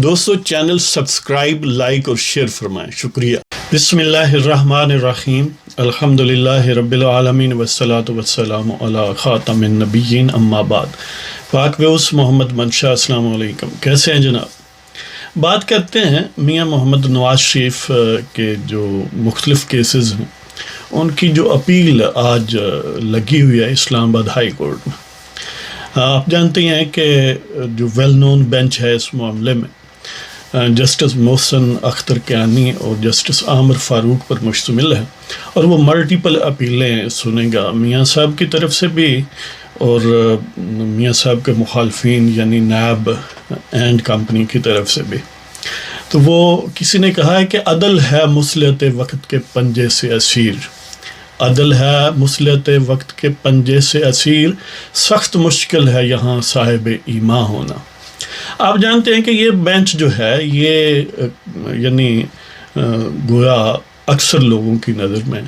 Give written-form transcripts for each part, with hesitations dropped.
دوستو channel subscribe, like اور share فرمائیں، شکریہ۔ بسم اللہ الرحمن الرحیم، الحمدللہ رب العالمین والصلاة والسلام علی خاتم النبیین، اما بعد۔ پاک بیوس محمد منشا، السلام علیکم، کیسے ہیں جناب؟ بات کرتے ہیں میاں محمد نواز شریف کے جو مختلف کیسز ہیں، ان کی جو اپیل آج لگی ہوئی ہے اسلام آباد ہائی کورٹ میں۔ آپ جانتے ہیں کہ جو ویل نون بینچ ہے اس معاملے میں جسٹس محسن اختر کیانی اور جسٹس عامر فاروق پر مشتمل ہے، اور وہ ملٹیپل اپیلیں سنے گا میاں صاحب کی طرف سے بھی اور میاں صاحب کے مخالفین یعنی نیب اینڈ کمپنی کی طرف سے بھی۔ تو وہ کسی نے کہا ہے کہ عدل ہے مصلحت وقت کے پنجے سے اسیر، عدل ہے مصلحت وقت کے پنجے سے اسیر، سخت مشکل ہے یہاں صاحب ایمان ہونا۔ آپ جانتے ہیں کہ یہ بینچ جو ہے یہ یعنی گویا اکثر لوگوں کی نظر میں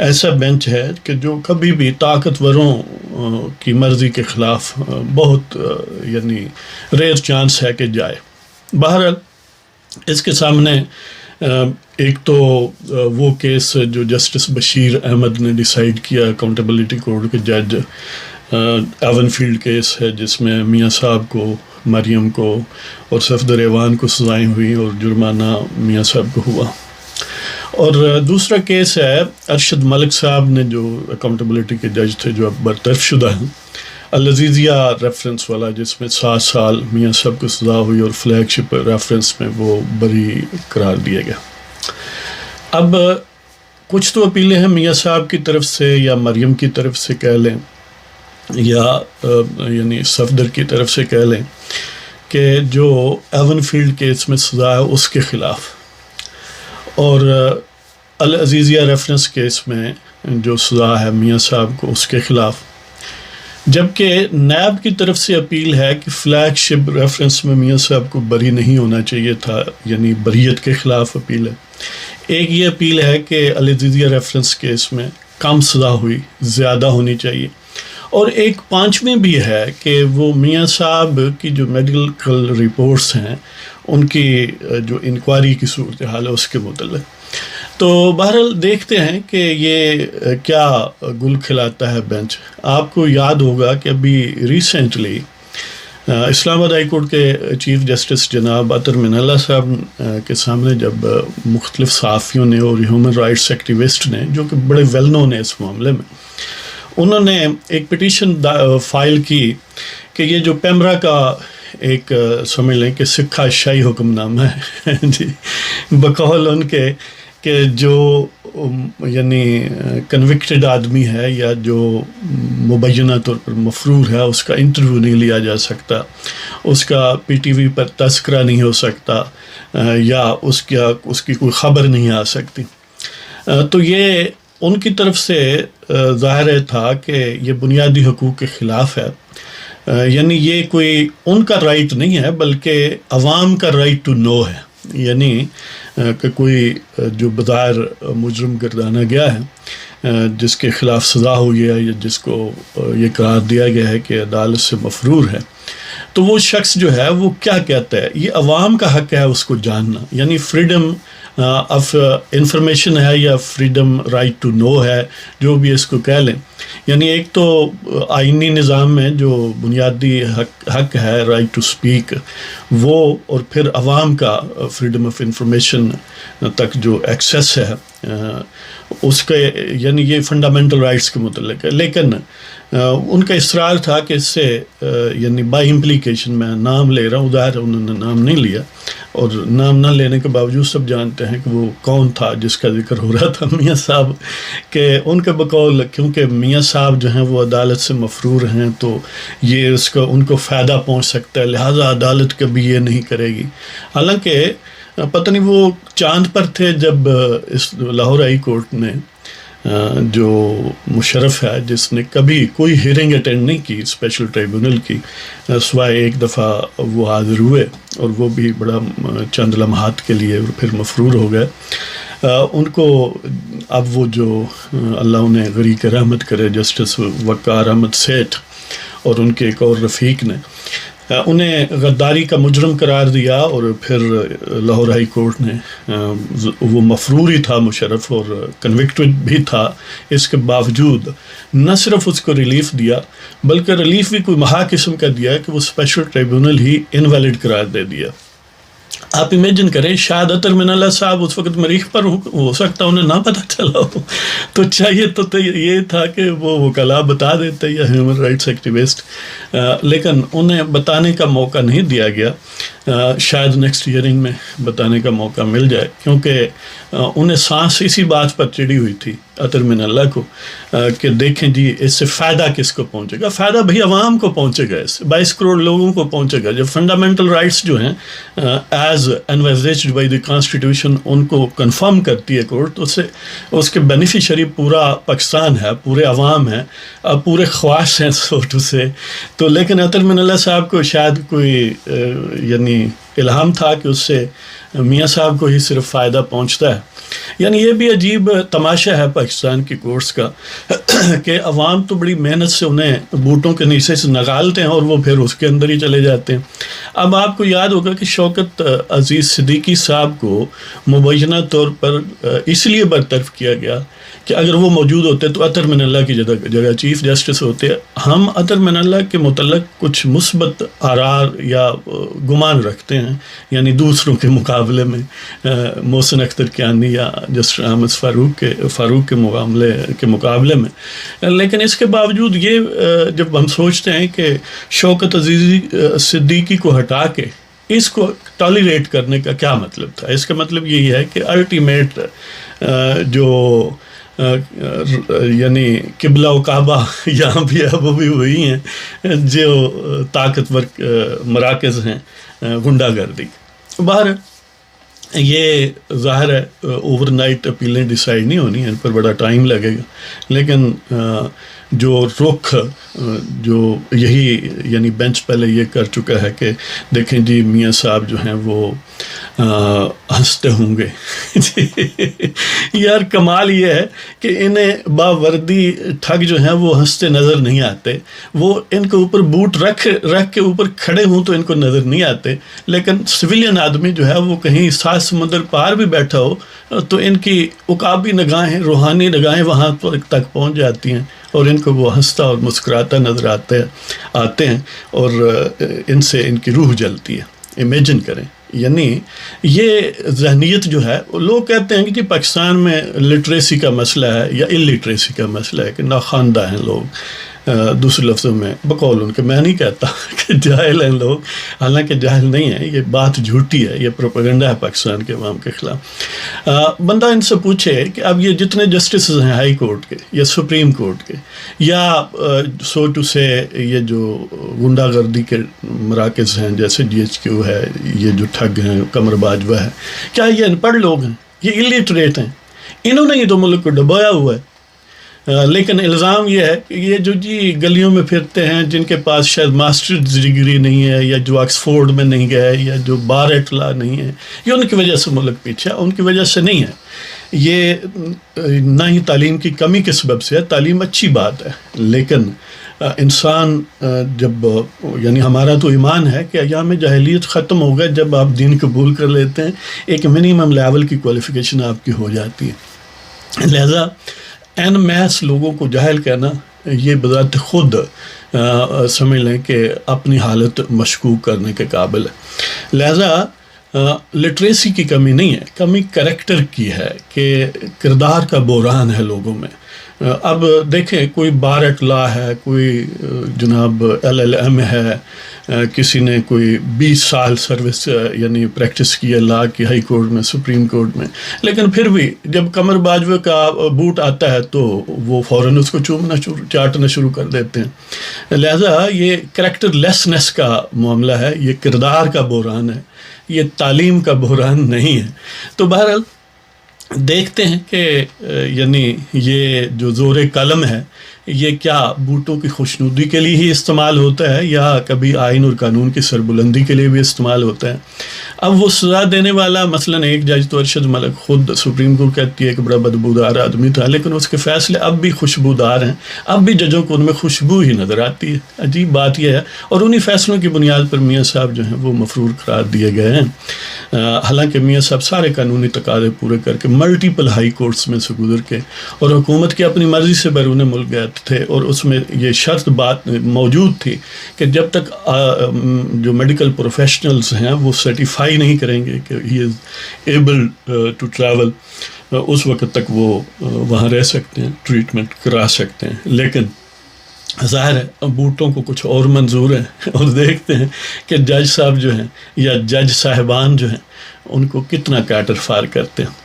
ایسا بینچ ہے کہ جو کبھی بھی طاقتوروں کی مرضی کے خلاف بہت یعنی ریئر چانس ہے کہ جائے۔ بہرحال اس کے سامنے ایک تو وہ کیس جو جسٹس بشیر احمد نے ڈیسائیڈ کیا اکاؤنٹیبلٹی کورٹ کے جج، ایون فیلڈ کیس ہے جس میں میاں صاحب کو، مریم کو اور صفدر ایوان کو سزائیں ہوئی اور جرمانہ میاں صاحب کو ہوا۔ اور دوسرا کیس ہے ارشد ملک صاحب نے جو اکاؤنٹیبلٹی کے جج تھے جو اب برطرف شدہ ہیں، العزیزیہ ریفرنس والا، جس میں 7 سال میاں صاحب کو سزا ہوئی اور فلیگ شپ ریفرنس میں وہ بری قرار دیا گیا۔ اب کچھ تو اپیلیں ہیں میاں صاحب کی طرف سے یا مریم کی طرف سے کہہ لیں یا یعنی صفدر کی طرف سے کہہ لیں کہ جو ایون فیلڈ کیس میں سزا ہے اس کے خلاف، اور العزیزیہ ریفرنس کیس میں جو سزا ہے میاں صاحب کو اس کے خلاف، جبکہ نیب کی طرف سے اپیل ہے کہ فلیگ شپ ریفرنس میں میاں صاحب کو بری نہیں ہونا چاہیے تھا، یعنی بریت کے خلاف اپیل ہے۔ ایک یہ اپیل ہے کہ العزیزیہ ریفرنس کیس میں کم سزا ہوئی، زیادہ ہونی چاہیے، اور ایک 5ویں بھی ہے کہ وہ میاں صاحب کی جو میڈیکل رپورٹس ہیں ان کی جو انکوائری کی صورتحال ہے اس کے متعلق۔ تو بہرحال دیکھتے ہیں کہ یہ کیا گل کھلاتا ہے بینچ۔ آپ کو یاد ہوگا کہ ابھی ریسنٹلی اسلام آباد ہائی کورٹ کے چیف جسٹس جناب عطر من اللہ صاحب کے سامنے جب مختلف صحافیوں نے اور ہیومن رائٹس ایکٹیوسٹ نے جو کہ بڑے ویل نون ہیں اس معاملے میں، انہوں نے ایک پٹیشن فائل کی کہ یہ جو پیمرا کا ایک سمجھ لیں کہ سکھا شاہی حکم نامہ ہے جی، بقول ان کے کہ جو یعنی کنوکٹڈ آدمی ہے یا جو مبینہ طور پر مفرور ہے اس کا انٹرویو نہیں لیا جا سکتا، اس کا پی ٹی وی پر تذکرہ نہیں ہو سکتا، یا اس کی کوئی خبر نہیں آ سکتی۔ تو یہ ان کی طرف سے ظاہر تھا کہ یہ بنیادی حقوق کے خلاف ہے، یعنی یہ کوئی ان کا رائٹ نہیں ہے بلکہ عوام کا رائٹ ٹو نو ہے، یعنی کہ کوئی جو بظاہر مجرم گردانا گیا ہے، جس کے خلاف سزا ہوئی ہے یا جس کو یہ قرار دیا گیا ہے کہ عدالت سے مفرور ہے، تو وہ شخص جو ہے وہ کیا کہتا ہے، یہ عوام کا حق ہے اس کو جاننا، یعنی فریڈم آف انفارمیشن ہے یا فریڈم رائٹ ٹو نو ہے، جو بھی اس کو کہہ لیں۔ یعنی ایک تو آئینی نظام میں جو بنیادی حق ہے رائٹ ٹو سپیک وہ، اور پھر عوام کا فریڈم آف انفارمیشن تک جو ایکسیس ہے اس کے، یعنی یہ فنڈامنٹل رائٹس کے متعلق ہے۔ لیکن ان کا اصرار تھا کہ اس سے یعنی بائی امپلیکیشن، میں نام لے رہا ہوں، ظاہر انہوں نے نام نہیں لیا، اور نام نہ لینے کے باوجود سب جانتے ہیں کہ وہ کون تھا جس کا ذکر ہو رہا تھا، میاں صاحب، کہ ان کے بقول کیونکہ میاں صاحب جو ہیں وہ عدالت سے مفرور ہیں تو یہ ان کو فائدہ پہنچ سکتا ہے، لہٰذا عدالت کبھی یہ نہیں کرے گی۔ حالانکہ پتہ نہیں وہ چاند پر تھے جب اس لاہور ہائی کورٹ نے جو مشرف ہے جس نے کبھی کوئی ہیئرنگ اٹینڈ نہیں کی اسپیشل ٹریبونل کی، سوائے ایک دفعہ وہ حاضر ہوئے اور وہ بھی بڑا چند لمحات کے لیے اور پھر مفرور ہو گئے، ان کو اب وہ جو اللہ انہیں غریق رحمت کرے جسٹس وقار احمد سیٹھ اور ان کے ایک اور رفیق نے، انہیں غداری کا مجرم قرار دیا، اور پھر لاہور ہائی کورٹ نے وہ مفرور ہی تھا مشرف اور کنوکٹڈ بھی تھا، اس کے باوجود نہ صرف اس کو ریلیف دیا بلکہ ریلیف بھی کوئی مہا قسم کا دیا کہ وہ اسپیشل ٹریبیونل ہی انویلڈ قرار دے دیا۔ آپ امیجن کریں، شاید اطہر من اللہ صاحب اس وقت مریخ پر ہو سکتا انہیں نہ پتہ چلا ہو، تو چاہیے تو یہ تھا کہ وہ وکلاء بتا دیتے یا ہیومن رائٹس ایکٹیوسٹ، لیکن انہیں بتانے کا موقع نہیں دیا گیا۔ شاید نیکسٹ ہیئرنگ میں بتانے کا موقع مل جائے، کیونکہ انہیں سانس اسی بات پر چڑھی ہوئی تھی اطہر من اللہ کو کہ دیکھیں جی اس سے فائدہ کس کو پہنچے گا؟ فائدہ بھئی عوام کو پہنچے گا، اس سے 22 کروڑ لوگوں کو پہنچے گا۔ جب فنڈامنٹل رائٹس جو ہیں as envisaged by the constitution ان کو کنفرم کرتی ہے کورٹ، تو اس کے بینیفیشری پورا پاکستان ہے، پورے عوام ہیں، پورے خواص ہیں سو ٹو سے۔ تو لیکن اطہر من اللہ صاحب کو شاید کوئی یعنی الہام تھا کہ اس سے میاں صاحب کو ہی صرف فائدہ پہنچتا ہے۔ یعنی یہ بھی عجیب تماشا ہے پاکستان کی کورٹس کا کہ عوام تو بڑی محنت سے انہیں بوٹوں کے نیچے سے نکالتے ہیں اور وہ پھر اس کے اندر ہی چلے جاتے ہیں۔ اب آپ کو یاد ہوگا کہ شوکت عزیز صدیقی صاحب کو مبینہ طور پر اس لیے برطرف کیا گیا کہ اگر وہ موجود ہوتے تو اطہر من اللہ کی جگہ چیف جسٹس ہوتے۔ ہم اطہر من اللہ کے متعلق کچھ مثبت آرار یا گمان رکھتے ہیں، یعنی دوسروں کے مقابلے میں محسن اختر کیانی یا جسٹس احمد فاروق کے مقابلے میں، لیکن اس کے باوجود یہ جب ہم سوچتے ہیں کہ شوکت عزیز صدیقی کو ہٹا کے اس کو ٹالیریٹ کرنے کا کیا مطلب تھا؟ اس کا مطلب یہی ہے کہ الٹیمیٹ جو یعنی قبلہ و کعبہ یہاں بھی ہے وہ بھی وہی ہیں جو طاقتور مراکز ہیں غنڈہ گردی۔ باہر یہ ظاہر ہے اوور نائٹ اپیلیں ڈیسائیڈ نہیں ہونی، ان پر بڑا ٹائم لگے گا، لیکن جو رخ جو یہی یعنی بینچ پہلے یہ کر چکا ہے کہ دیکھیں جی میاں صاحب جو ہیں وہ ہنستے ہوں گے۔ یار کمال یہ ہے کہ انہیں باوردی ٹھگ جو ہیں وہ ہنستے نظر نہیں آتے، وہ ان کے اوپر بوٹ رکھ کے اوپر کھڑے ہوں تو ان کو نظر نہیں آتے، لیکن سویلین آدمی جو ہے وہ کہیں 7 سمندر پار بھی بیٹھا ہو تو ان کی عقابی نگاہیں، روحانی نگاہیں وہاں تک پہنچ جاتی ہیں اور ان کو وہ ہنستا اور مسکراتا نظر آتے ہیں اور ان سے ان کی روح جلتی ہے۔ امیجن کریں، یعنی یہ ذہنیت جو ہے، لوگ کہتے ہیں کہ جی پاکستان میں لٹریسی کا مسئلہ ہے یا الٹریسی کا مسئلہ ہے کہ ناخواندہ ہیں لوگ، دوسرے لفظوں میں بقول ان کے، میں نہیں کہتا کہ جاہل ہیں لوگ، حالانکہ جاہل نہیں ہیں، یہ بات جھوٹی ہے، یہ پروپیگنڈا ہے پاکستان کے عوام کے خلاف۔ بندہ ان سے پوچھے کہ اب یہ جتنے جسٹسز ہیں ہائی کورٹ کے یا سپریم کورٹ کے یا سو ٹو سے یہ جو غنڈہ گردی کے مراکز ہیں جیسے GHQ ہے، یہ جو ٹھگ ہیں قمر باجوہ ہے، کیا یہ ان پڑھ لوگ ہیں؟ یہ الٹریٹ ہیں؟ انہوں نے ہی تو ملک کو ڈبویا ہوا ہے۔ لیکن الزام یہ ہے کہ یہ جو جی گلیوں میں پھرتے ہیں جن کے پاس شاید ماسٹرز ڈگری نہیں ہے یا جو آکسفورڈ میں نہیں گئے یا جو بار ایٹ لا نہیں ہے، یہ ان کی وجہ سے ملک پیچھے ہے، ان کی وجہ سے نہیں ہے۔ یہ نہ ہی تعلیم کی کمی کے سبب سے ہے، تعلیم اچھی بات ہے، لیکن انسان جب یعنی ہمارا تو ایمان ہے کہ ایام جاہلیت ختم ہو گئے جب آپ دین قبول کر لیتے ہیں، ایک منیمم لیول کی کوالیفیکیشن آپ کی ہو جاتی ہے۔ لہذا این میس لوگوں کو جاہل کہنا یہ بذات خود سمجھ لیں کہ اپنی حالت مشکوک کرنے کے قابل ہے۔ لہذا لٹریسی کی کمی نہیں ہے، کمی کریکٹر کی ہے کہ کردار کا بحران ہے لوگوں میں۔ اب دیکھیں کوئی بار ایٹ لا ہے، کوئی جناب LLM ہے، کسی نے کوئی 20 سال سروس یعنی پریکٹس کی ہے لا کی ہائی کورٹ میں، سپریم کورٹ میں، لیکن پھر بھی جب قمر باجوہ کا بوٹ آتا ہے تو وہ فوراً اس کو چاٹنا شروع کر دیتے ہیں۔ لہذا یہ کریکٹر لیسنس کا معاملہ ہے، یہ کردار کا بحران ہے، یہ تعلیم کا بحران نہیں ہے۔ تو بہرحال دیکھتے ہیں کہ یعنی یہ جو زور قلم ہے یہ کیا بوٹوں کی خوشنودی کے لیے ہی استعمال ہوتا ہے یا کبھی آئین اور قانون کی سربلندی کے لیے بھی استعمال ہوتا ہے؟ اب وہ سزا دینے والا مثلاً ایک جج تو ارشد ملک خود سپریم کورٹ کہتی ہے کہ بڑا بدبودار آدمی تھا، لیکن اس کے فیصلے اب بھی خوشبودار ہیں، اب بھی ججوں کو ان میں خوشبو ہی نظر آتی ہے۔ عجیب بات یہ ہے، اور انہی فیصلوں کی بنیاد پر میاں صاحب جو ہیں وہ مفرور قرار دیے گئے ہیں، حالانکہ میاں صاحب سارے قانونی تقاضے پورے کر کے ملٹیپل ہائی کورٹس میں سے گزر کے اور حکومت کی اپنی مرضی سے بیرون ملک گئے تھے، اور اس میں یہ شرط بات موجود تھی کہ جب تک جو میڈیکل پروفیشنلز ہیں وہ سرٹیفائی نہیں کریں گے کہ ہی از ایبل ٹو ٹریول، اس وقت تک وہ وہاں رہ سکتے ہیں، ٹریٹمنٹ کرا سکتے ہیں۔ لیکن ظاہر ہے بوٹوں کو کچھ اور منظور ہے، اور دیکھتے ہیں کہ جج صاحب جو ہیں یا جج صاحبان جو ہیں ان کو کتنا کاٹر فار کرتے ہیں۔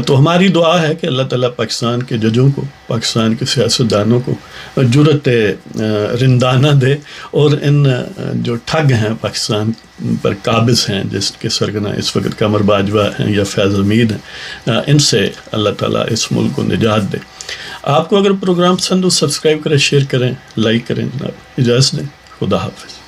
تو ہماری دعا ہے کہ اللہ تعالیٰ پاکستان کے ججوں کو، پاکستان کے سیاستدانوں کو جرأت رندانہ دے، اور ان جو ٹھگ ہیں پاکستان پر قابض ہیں، جس کے سرگنا اس وقت قمر باجوہ ہیں یا فیض حمید ہیں، ان سے اللہ تعالیٰ اس ملک کو نجات دے۔ آپ کو اگر پروگرام پسند ہو سبسکرائب کریں، شیئر کریں، لائک کریں۔ جناب اجازت دیں، خدا حافظ۔